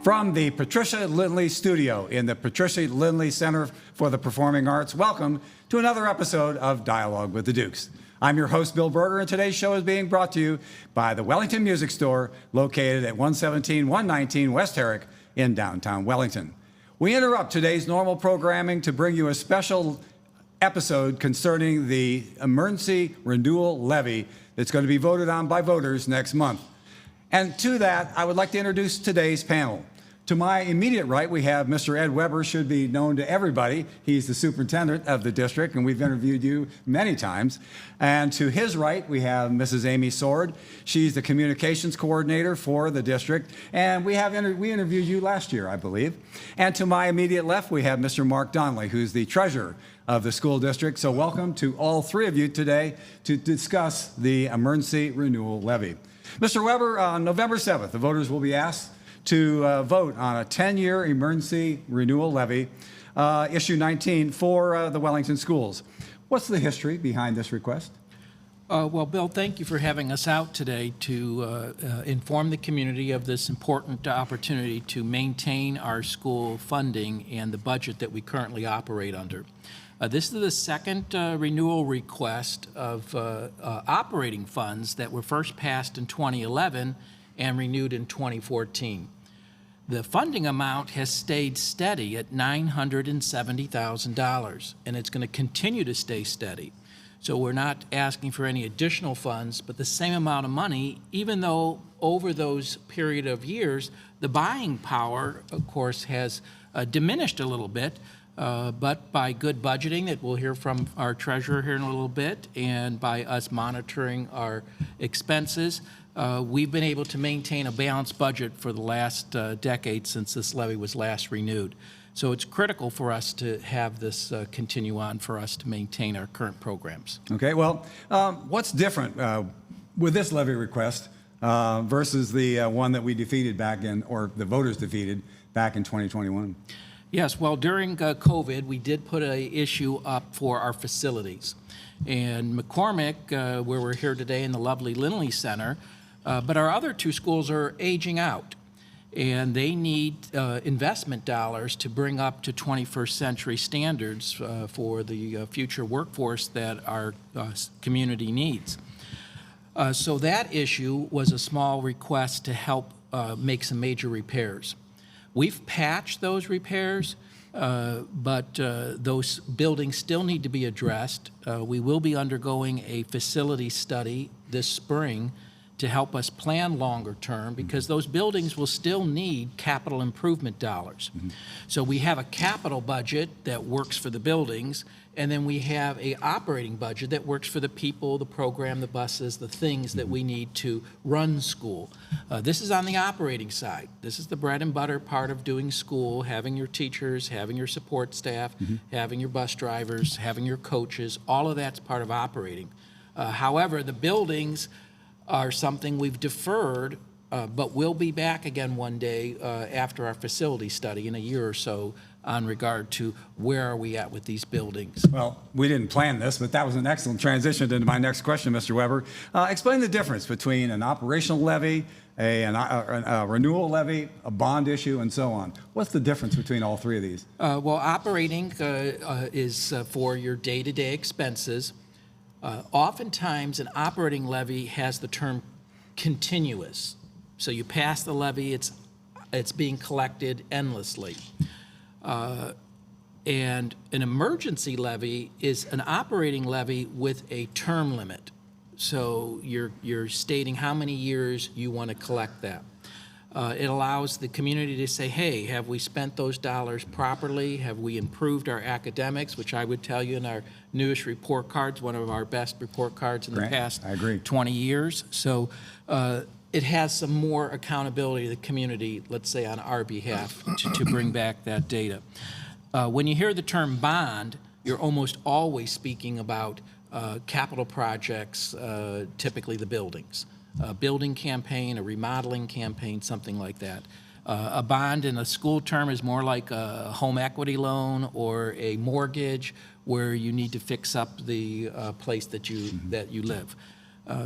From the Patricia Lindley Studio in the Patricia Lindley Center for the Performing Arts, welcome to another episode of Dialogue with the Dukes. I'm your host, Bill Berger, and today's show is being brought to you by the Wellington Music Store, located at 117-119 West Herrick in downtown Wellington. We interrupt today's normal programming to bring you a special episode concerning the emergency renewal levy that's going to be voted on by voters next month. And to that, I would like to introduce today's panel. To my immediate right, we have Mr. Ed Weber, should be known to everybody. He's the superintendent of the district, and we've interviewed you many times. And to his right, we have Mrs. Amy Sword. She's the communications coordinator for the district, and we interviewed you last year, I believe. And to my immediate left, we have Mr. Mark Donnelly, who's the treasurer of the school district. So welcome to all three of you today to discuss the emergency renewal levy. Mr. Weber, on November 7th, the voters will be asked to vote on a 10-year emergency renewal levy, issue 19, for the Wellington schools. What's the history behind this request? Well, Bill, thank you for having us out today to inform the community of this important opportunity to maintain our school funding and the budget that we currently operate under. This is the second renewal request of operating funds that were first passed in 2011 and renewed in 2014. The funding amount has stayed steady at $970,000, and it's going to continue to stay steady. So we're not asking for any additional funds, but the same amount of money, even though over those period of years, the buying power, of course, has diminished a little bit. But by good budgeting that we'll hear from our treasurer here in a little bit, and by us monitoring our expenses, we've been able to maintain a balanced budget for the last decade since this levy was last renewed. So it's critical for us to have this continue on for us to maintain our current programs. Okay, well, what's different with this levy request versus the one that we defeated back in, or the voters defeated back in 2021? Yes, well, during COVID, we did put an issue up for our facilities. And McCormick, where we're here today in the lovely Lindley Center, but our other two schools are aging out. And they need investment dollars to bring up to 21st century standards for the future workforce that our community needs. So that issue was a small request to help make some major repairs. We've patched those repairs, but those buildings still need to be addressed. We will be undergoing a facility study this spring to help us plan longer term, because those buildings will still need capital improvement dollars. Mm-hmm. So we have a capital budget that works for the buildings, and then we have an operating budget that works for the people, the program, the buses, the things that we need to run school. This is on the operating side. This is the bread and butter part of doing school, having your teachers, having your support staff, having your bus drivers, having your coaches. All of that's part of operating. However, the buildings are something we've deferred, but we'll be back again one day after our facility study in a year or so on regard to where are we at with these buildings. Well, we didn't plan this, but that was an excellent transition into my next question, Mr. Weber. Explain the difference between an operational levy, a renewal levy, a bond issue, and so on. What's the difference between all three of these? Well, operating is for your day-to-day expenses. Oftentimes, an operating levy has the term continuous. So you pass the levy, it's being collected endlessly. And an emergency levy is an operating levy with a term limit. So you're stating how many years you want to collect that. It allows the community to say, hey, have we spent those dollars properly? Have we improved our academics, which I would tell you in our newest report cards, one of our best report cards in the past 20 years. So it has some more accountability to the community, let's say on our behalf, to bring back that data. When you hear the term bond, you're almost always speaking about capital projects, typically the buildings. A building campaign, a remodeling campaign, something like that. A bond in a school term is more like a home equity loan or a mortgage where you need to fix up the place that you live.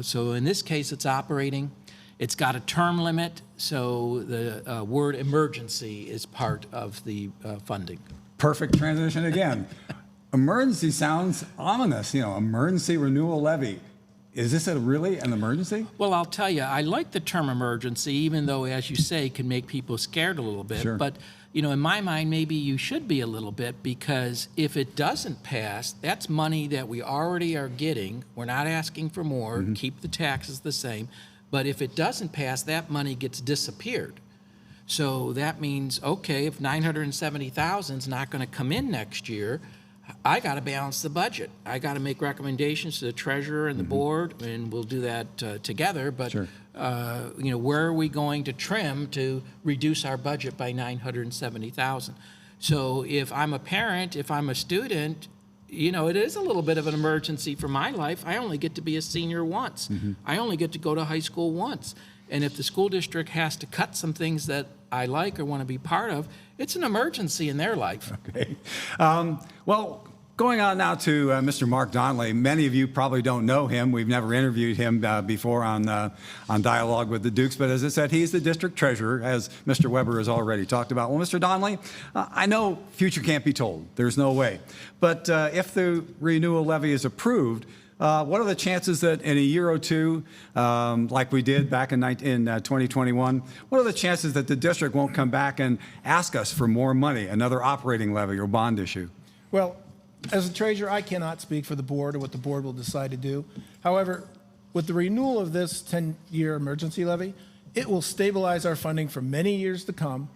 So in this case, it's operating. It's got a term limit, so the word emergency is part of the funding. Perfect transition again. Emergency sounds ominous, emergency renewal levy. Is this really an emergency? Well, I'll tell you, I like the term emergency, even though, as you say, can make people scared a little bit. Sure. But, in my mind, maybe you should be a little bit, because if it doesn't pass, that's money that we already are getting. We're not asking for more, keep the taxes the same. But if it doesn't pass, that money gets disappeared. So that means, okay, if $970,000 is not going to come in next year, I got to balance the budget. I got to make recommendations to the treasurer and the board, and we'll do that together. But Sure. Where are we going to trim to reduce our budget by $970,000? So if I'm a parent, if I'm a student, it is a little bit of an emergency for my life. I only get to be a senior once. I only get to go to high school once. And if the school district has to cut some things that I like or want to be part of, it's an emergency in their life. Okay. Well, going on now to Mr. Mark Donnelly. Many of you probably don't know him. We've never interviewed him before on Dialogue with the Dukes. But as I said, he's the district treasurer, as Mr. Weber has already talked about. Well, Mr. Donnelly, I know future can't be told. There's no way. But if the renewal levy is approved, what are the chances that in a year or two, like we did back in 2021, what are the chances that the district won't come back and ask us for more money, another operating levy or bond issue? Well, as a treasurer, I cannot speak for the board or what the board will decide to do. However, with the renewal of this 10-year emergency levy, it will stabilize our funding for many years to come.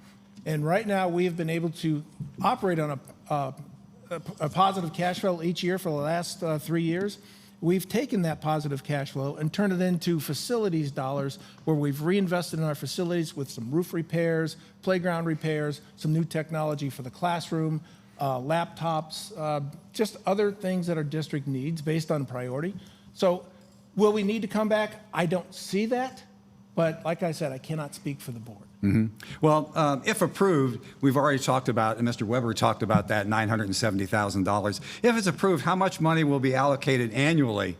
And right now, we have been able to operate on a positive cash flow each year for the last 3 years. We've taken that positive cash flow and turned it into facilities dollars, where we've reinvested in our facilities with some roof repairs, playground repairs, some new technology for the classroom, laptops, just other things that our district needs based on priority. So will we need to come back? I don't see that. But like I said, I cannot speak for the board. Well, if approved, we've already talked about, and Mr. Weber talked about that $970,000. If it's approved, how much money will be allocated annually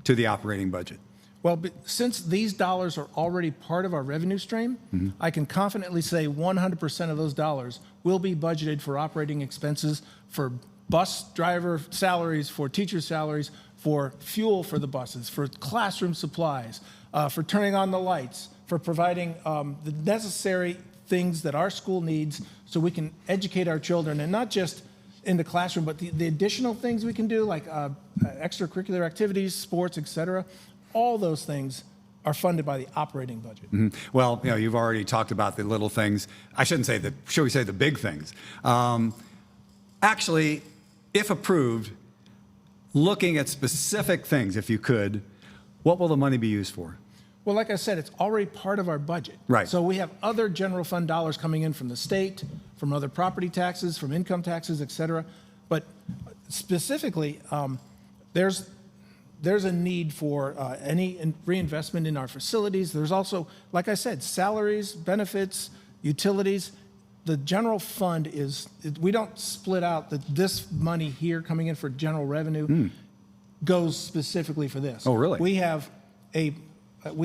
to the operating budget? Well, since these dollars are already part of our revenue stream, I can confidently say 100% of those dollars will be budgeted for operating expenses, for bus driver salaries, for teacher salaries, for fuel for the buses, for classroom supplies, for turning on the lights, for providing the necessary things that our school needs so we can educate our children, and not just in the classroom, but the additional things we can do, like extracurricular activities, sports, et cetera. All those things are funded by the operating budget. Well, you've already talked about the little things. I shouldn't say should we say the big things? Actually, if approved, looking at specific things, if you could, what will the money be used for? Well, like I said, it's already part of our budget. Right. So we have other general fund dollars coming in from the state, from other property taxes, from income taxes, et cetera. But specifically, there's a need for any reinvestment in our facilities. There's also, like I said, salaries, benefits, utilities. The general fund we don't split out that this money here coming in for general revenue goes specifically for this. Oh, really? We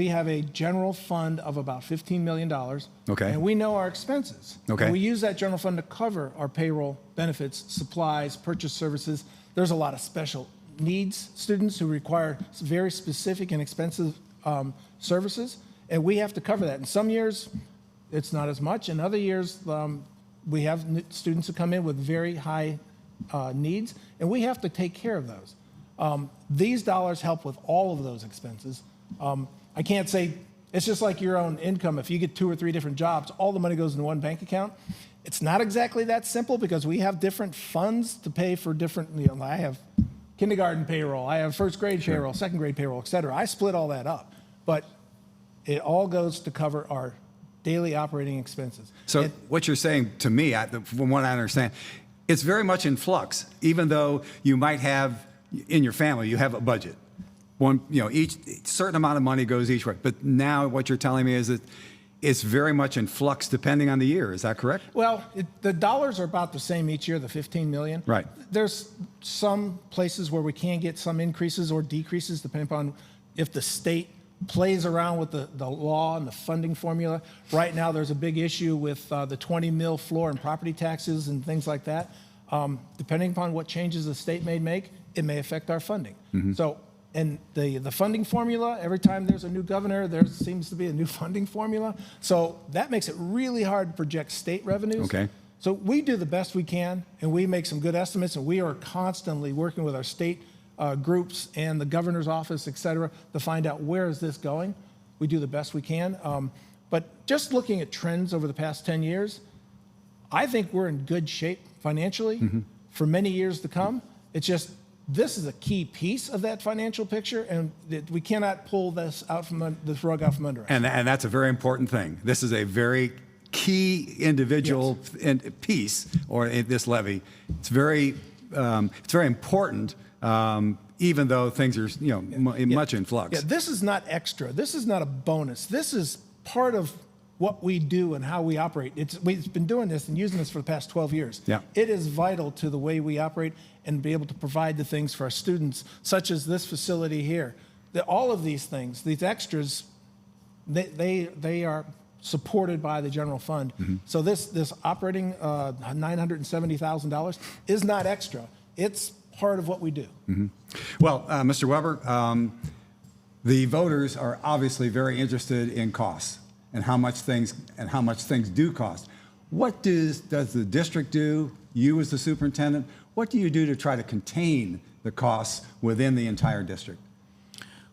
have a general fund of about $15 million. Okay. And we know our expenses. Okay. And we use that general fund to cover our payroll, benefits, supplies, purchase services. There's a lot of special needs students who require very specific and expensive services, and we have to cover that. In some years, it's not as much. In other years, we have students who come in with very high needs, and we have to take care of those. These dollars help with all of those expenses. I can't say, it's just like your own income. If you get 2 or 3 different jobs, all the money goes into one bank account. It's not exactly that simple, because we have different funds to pay for different, I have kindergarten payroll, I have first grade payroll, second grade payroll, et cetera. I split all that up, but it all goes to cover our daily operating expenses. So what you're saying to me, from what I understand, it's very much in flux, even though you might have, in your family, you have a budget. Each certain amount of money goes each way. But now what you're telling me is that it's very much in flux depending on the year. Is that correct? Well, the dollars are about the same each year, the $15 million. Right. There's some places where we can get some increases or decreases depending upon if the state plays around with the law and the funding formula. Right now, there's a big issue with the 20 mil floor and property taxes and things like that. Depending upon what changes the state may make, it may affect our funding. So, and the funding formula, every time there's a new governor, there seems to be a new funding formula. So that makes it really hard to project state revenues. Okay. So we do the best we can, and we make some good estimates, and we are constantly working with our state groups and the governor's office, et cetera, to find out where is this going. We do the best we can. But just looking at trends over the past 10 years, I think we're in good shape financially for many years to come. It's just, this is a key piece of that financial picture, and we cannot pull this rug out from under us. And that's a very important thing. This is a very key individual piece, or this levy. It's very important, even though things are much in flux. Yeah, this is not extra. This is not a bonus. This is part of what we do and how we operate. We've been doing this and using this for the past 12 years. Yeah. It is vital to the way we operate and be able to provide the things for our students, such as this facility here. All of these things, these extras, they are supported by the general fund. So this operating $970,000 is not extra. It's part of what we do. Well, Mr. Weber, the voters are obviously very interested in costs and how much things do cost. What does the district do? You as the superintendent, what do you do to try to contain the costs within the entire district?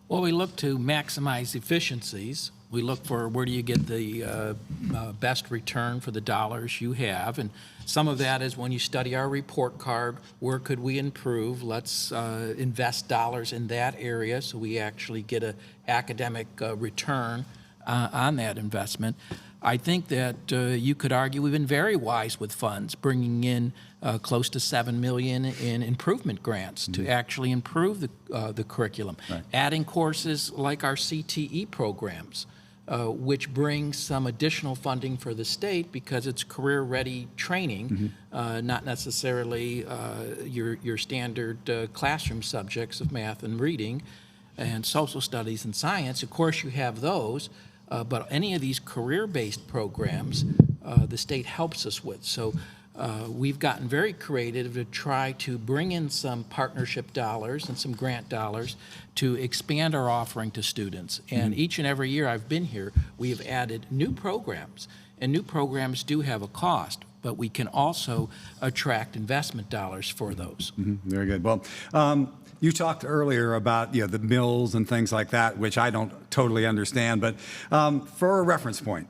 Well, we look to maximize efficiencies. We look for where do you get the best return for the dollars you have. And some of that is when you study our report card, where could we improve? Let's invest dollars in that area so we actually get an academic return on that investment. I think that you could argue we've been very wise with funds, bringing in close to $7 million in improvement grants to actually improve the curriculum, adding courses like our CTE programs, which brings some additional funding for the state because it's career-ready training, not necessarily your standard classroom subjects of math and reading and social studies and science. Of course, you have those. But any of these career-based programs, the state helps us with. So we've gotten very creative to try to bring in some partnership dollars and some grant dollars to expand our offering to students. And each and every year I've been here, we have added new programs. And new programs do have a cost, but we can also attract investment dollars for those. Very good. Well, you talked earlier about the mills and things like that, which I don't totally understand. But for a reference point,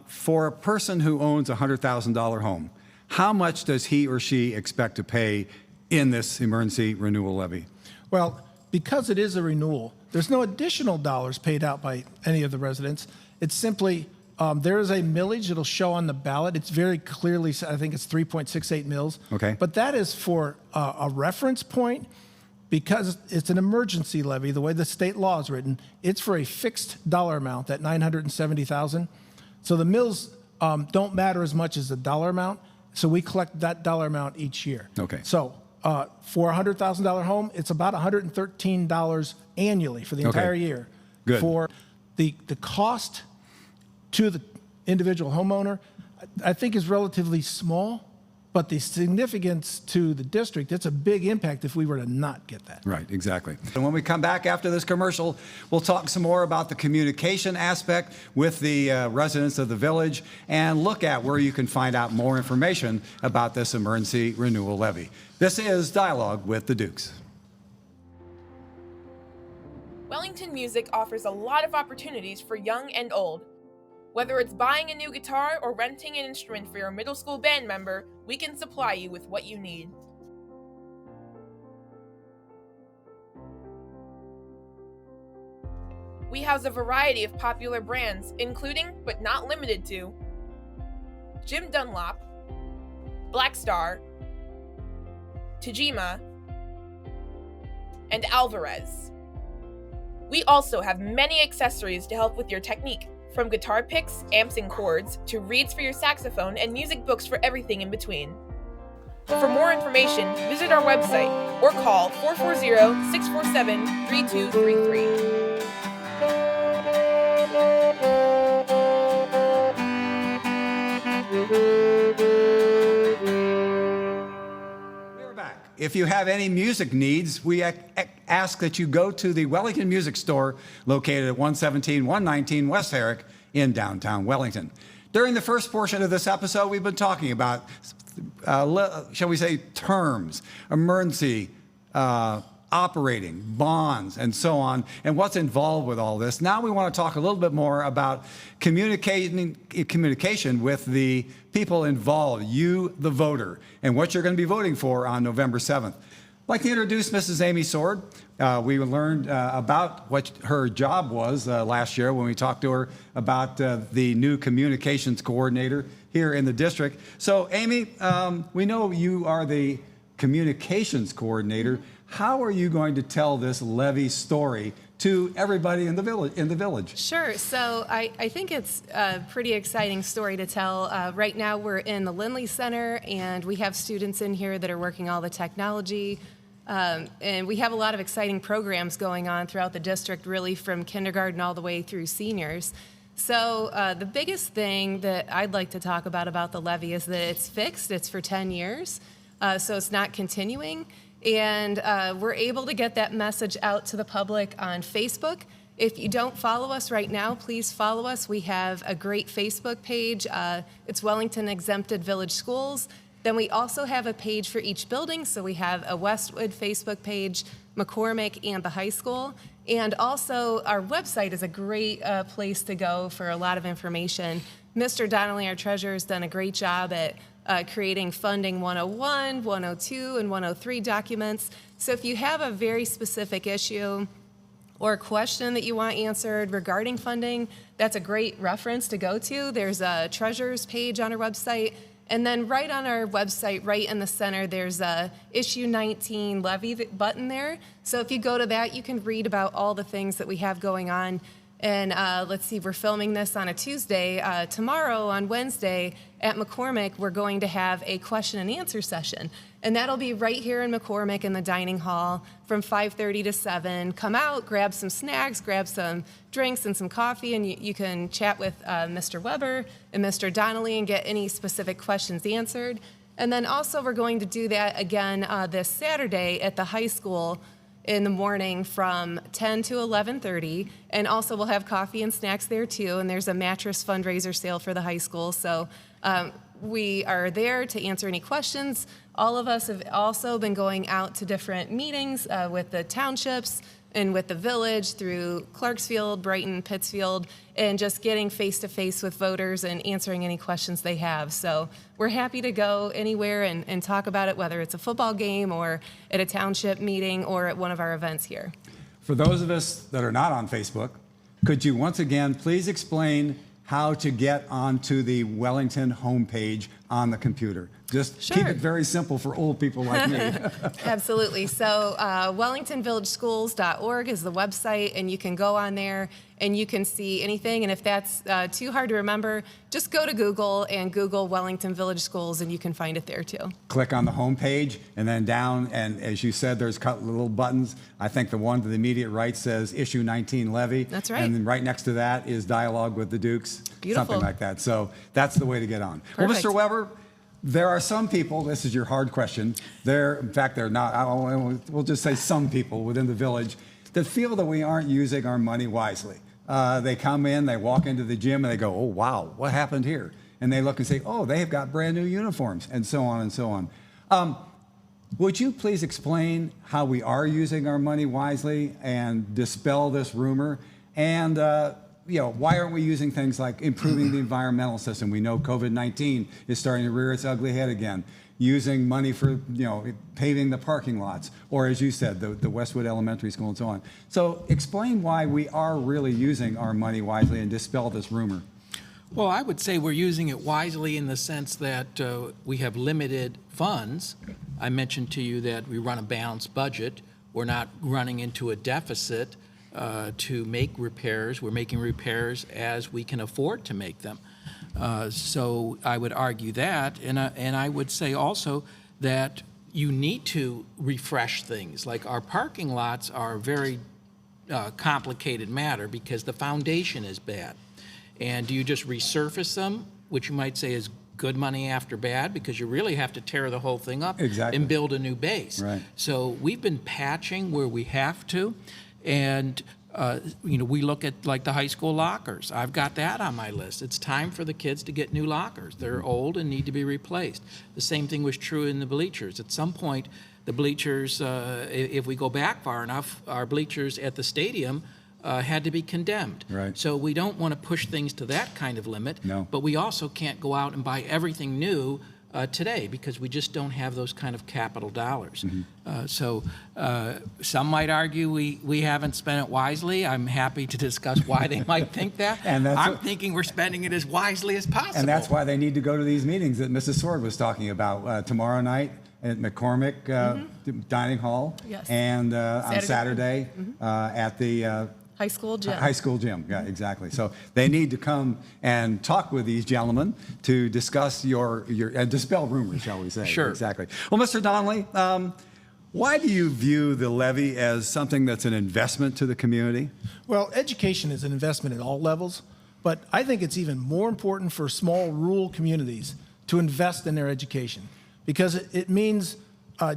for a person who owns a $100,000 home, how much does he or she expect to pay in this emergency renewal levy? Well, because it is a renewal, there's no additional dollars paid out by any of the residents. It's simply there is a millage. It'll show on the ballot. It's very clearly, I think it's 3.68 mils. Okay. But that is for a reference point. Because it's an emergency levy, the way the state law is written, it's for a fixed dollar amount, that $970,000. So the mills don't matter as much as the dollar amount. So we collect that dollar amount each year. Okay. So for a $100,000 home, it's about $113 annually for the entire year. Good. For the cost to the individual homeowner, I think is relatively small. But the significance to the district, it's a big impact if we were to not get that. Right, exactly. And when we come back after this commercial, we'll talk some more about the communication aspect with the residents of the village and look at where you can find out more information about this emergency renewal levy. This is Dialogue with the Dukes. Wellington Music offers a lot of opportunities for young and old. Whether it's buying a new guitar or renting an instrument for your middle school band member, we can supply you with what you need. We house a variety of popular brands, including, but not limited to, Jim Dunlop, Black Star, Tajima, and Alvarez. We also have many accessories to help with your technique, from guitar picks, amps and chords, to reeds for your saxophone, and music books for everything in between. For more information, visit our website or call 440-647-3233. if you have any music needs, we ask that you go to the Wellington Music Store located at 119 West Herrick in downtown Wellington. During the first portion of this episode, we've been talking about, shall we say, terms, emergency, operating, bonds, and so on, and what's involved with all this. Now we want to talk a little bit more about communication with the people involved, you, the voter, and what you're going to be voting for on November 7th. I'd like to introduce Mrs. Amy Sword. We learned about what her job was last year when we talked to her about the new communications coordinator here in the district. So, Amy, we know you are the communications coordinator. How are you going to tell this LEVY story to everybody in the village? Sure. So I think it's a pretty exciting story to tell. Right now we're in the Lindley Center, and we have students in here that are working all the technology. And we have a lot of exciting programs going on throughout the district, really from kindergarten all the way through seniors. So the biggest thing that I'd like to talk about the LEVY is that it's fixed. It's for 10 years, so it's not continuing. And we're able to get that message out to the public on Facebook. If you don't follow us right now, please follow us. We have a great Facebook page. It's Wellington Exempted Village Schools. Then we also have a page for each building. So we have a Westwood Facebook page, McCormick, and the high school. And also our website is a great place to go for a lot of information. Mr. Donnelly, our treasurer, has done a great job at creating Funding 101, 102, and 103 documents. So if you have a very specific issue or a question that you want answered regarding funding, that's a great reference to go to. There's a treasurer's page on our website. And then right on our website, right in the center, there's a Issue 19 Levy button there. So if you go to that, you can read about all the things that we have going on. And let's see, we're filming this on a Tuesday. Tomorrow, on Wednesday, at McCormick, we're going to have a question and answer session. And that'll be right here in McCormick in the dining hall from 5:30 to 7. Come out, grab some snacks, grab some drinks and some coffee, and you can chat with Mr. Weber and Mr. Donnelly and get any specific questions answered. And then also we're going to do that again this Saturday at the high school in the morning from 10 to 11:30, and also we'll have coffee and snacks there too, and there's a mattress fundraiser sale for the high school, so we are there to answer any questions. All of us have also been going out to different meetings with the townships and with the village through Clarksfield, Brighton, Pittsfield, and just getting face-to-face with voters and answering any questions they have. So we're happy to go anywhere and talk about it, whether it's a football game or at a township meeting or at one of our events here. For those of us that are not on Facebook, could you once again please explain how to get onto the Wellington homepage on the computer? Just Sure. keep it very simple for old people like me. Absolutely. So wellingtonvillageschools.org is the website, and you can go on there and you can see anything. And if that's too hard to remember, just go to Google and Google Wellington Village Schools, and you can find it there too. Click on the homepage, and then down, and as you said, there's little buttons. I think the one to the immediate right says Issue 19 Levy. That's right. And then right next to that is Dialogue with the Dukes. Beautiful. Something like that. So that's the way to get on. Well, Perfect. Mr. Weber, there are some people, this is your hard question, in fact, they're not, we'll just say some people within the village that feel that we aren't using our money wisely. They come in, they walk into the gym, and they go, oh, wow, what happened here? And they look and say, oh, they have got brand new uniforms, and so on and so on. Would you please explain how we are using our money wisely and dispel this rumor? And why aren't we using things like improving the environmental system? We know COVID-19 is starting to rear its ugly head again. Using money for, paving the parking lots, or as you said, the Westwood Elementary School and so on. So explain why we are really using our money wisely and dispel this rumor. Well, I would say we're using it wisely in the sense that we have limited funds. I mentioned to you that we run a balanced budget. We're not running into a deficit to make repairs. We're making repairs as we can afford to make them. So I would argue that, and I would say also that you need to refresh things. Like our parking lots are a very complicated matter because the foundation is bad. And do you just resurface them, which you might say is good money after bad, because you really have to tear the whole thing up Exactly. and build a new base. Right. So we've been patching where we have to, and we look at like the high school lockers. I've got that on my list. It's time for the kids to get new lockers. They're old and need to be replaced. The same thing was true in the bleachers. At some point, the bleachers, if we go back far enough, our bleachers at the stadium had to be condemned. Right. So we don't want to push things to that kind of limit. No. But we also can't go out and buy everything new today, because we just don't have those kind of capital dollars. So some might argue we haven't spent it wisely. I'm happy to discuss why they might think that. And that's I'm thinking we're spending it as wisely as possible. And that's why they need to go to these meetings that Mrs. Sword was talking about tomorrow night at McCormick Dining Hall. Yes. And on Saturday at the High school gym. high school gym. Yeah, exactly. So they need to come and talk with these gentlemen to discuss your dispel rumors, shall we say. Sure. Exactly. Well, Mr. Donnelly, why do you view the levy as something that's an investment to the community? Well, education is an investment at all levels, but I think it's even more important for small rural communities to invest in their education, because it means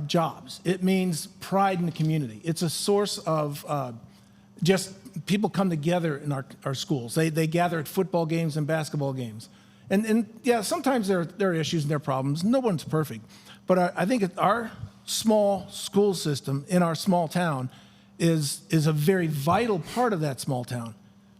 jobs. It means pride in the community. It's a source of just people come together in our schools. They gather at football games and basketball games. And yeah, sometimes there are issues and there are problems. No one's perfect. But I think our small school system in our small town is a very vital part of that small town.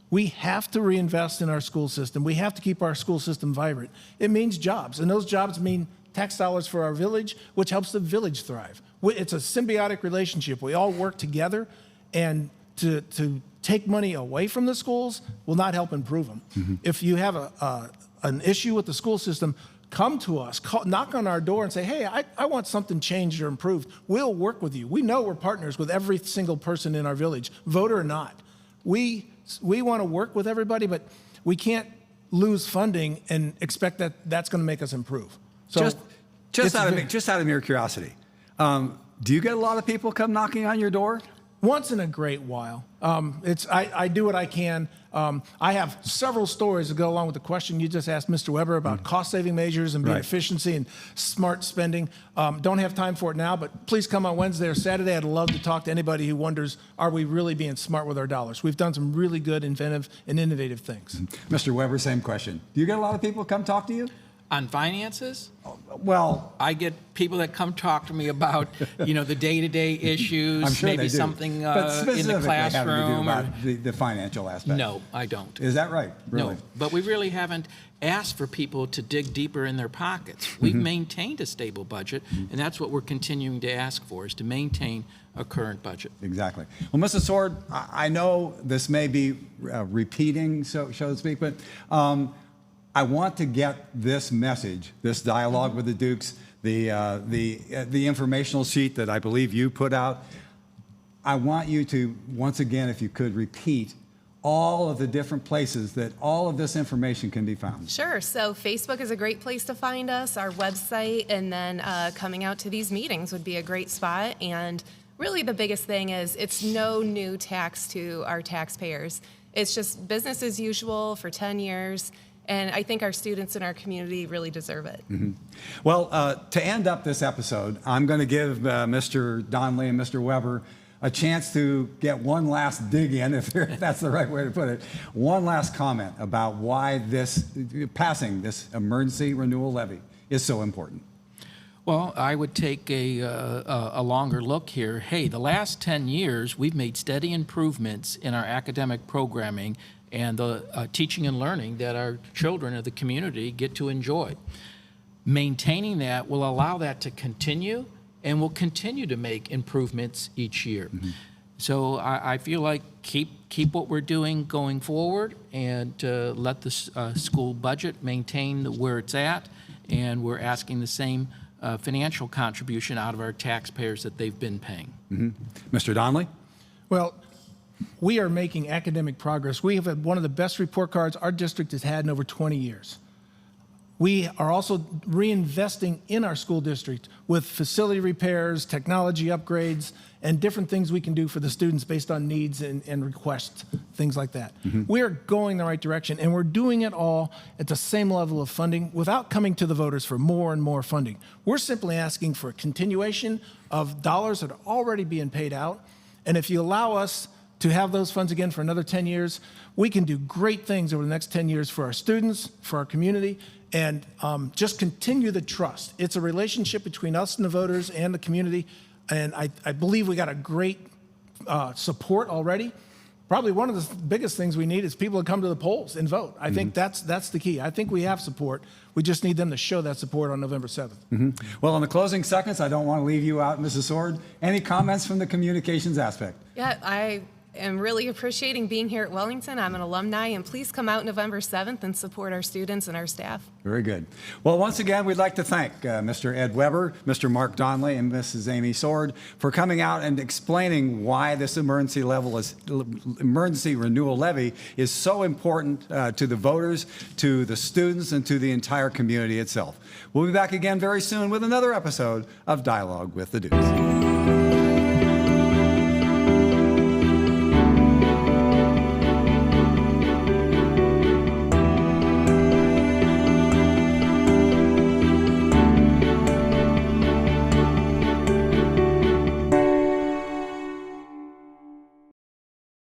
We have to reinvest in our school system. We have to keep our school system vibrant. It means jobs, and those jobs mean tax dollars for our village, which helps the village thrive. It's a symbiotic relationship. We all work together, and to take money away from the schools will not help improve them. If you have an issue with the school system, come to us, knock on our door and say, hey, I want something changed or improved. We'll work with you. We know we're partners with every single person in our village, voter or not. We want to work with everybody, but we can't lose funding and expect that that's going to make us improve. So just out of mere curiosity, do you get a lot of people come knocking on your door? Once in a great while. I do what I can. I have several stories that go along with the question you just asked Mr. Weber about cost-saving measures and efficiency and smart spending. Don't have time for it now, but please come on Wednesday or Saturday. I'd love to talk to anybody who wonders, are we really being smart with our dollars? We've done some really good, inventive, and innovative things. Mr. Weber, same question. Do you get a lot of people come talk to you? On finances, Well, I get people that come talk to me about, the day-to-day issues, I'm sure maybe they do. something But in the specifically having to do classroom. about the financial aspect. No, I don't. Is that right? Really? No, but we really haven't asked for people to dig deeper in their pockets. We've maintained a stable budget, and that's what we're continuing to ask for, is to maintain a current budget. Exactly. Well, Mrs. Sword, I know this may be repeating, so to speak, but I want to get this message, this dialogue with the Dukes, the informational sheet that I believe you put out. I want you to, once again, if you could, repeat all of the different places that all of this information can be found. Sure. So Facebook is a great place to find us, our website, and then coming out to these meetings would be a great spot. And really the biggest thing is it's no new tax to our taxpayers. It's just business as usual for 10 years. And I think our students in our community really deserve it. Well, to end up this episode, I'm going to give Mr. Donnelly and Mr. Weber a chance to get one last dig in, if that's the right way to put it, one last comment about why passing this emergency renewal levy is so important. Well, I would take a longer look here. Hey, the last 10 years, we've made steady improvements in our academic programming and the teaching and learning that our children of the community get to enjoy. Maintaining that will allow that to continue, and we'll continue to make improvements each year. So I feel like keep what we're doing going forward, and let the school budget maintain where it's at, and we're asking the same financial contribution out of our taxpayers that they've been paying. Mr. Donnelly? Well, we are making academic progress. We have had one of the best report cards our district has had in over 20 years. We are also reinvesting in our school district with facility repairs, technology upgrades, and different things we can do for the students based on needs and requests, things like that. We are going the right direction, and we're doing it all at the same level of funding without coming to the voters for more and more funding. We're simply asking for a continuation of dollars that are already being paid out, and if you allow us to have those funds again for another 10 years, we can do great things over the next 10 years for our students, for our community, and just continue the trust. It's a relationship between us and the voters and the community, and I believe we got a great support already. Probably one of the biggest things we need is people to come to the polls and vote. I think that's the key. I think we have support. We just need them to show that support on November 7th. Well, in the closing seconds, I don't want to leave you out, Mrs. Sword. Any comments from the communications aspect? Yeah, I am really appreciating being here at Wellington. I'm an alumni, and please come out November 7th and support our students and our staff. Very good. Well, once again, we'd like to thank Mr. Ed Weber, Mr. Mark Donnelly, and Mrs. Amy Sword for coming out and explaining why this emergency renewal levy is so important to the voters, to the students, and to the entire community itself. We'll be back again very soon with another episode of Dialogue with the Dukes.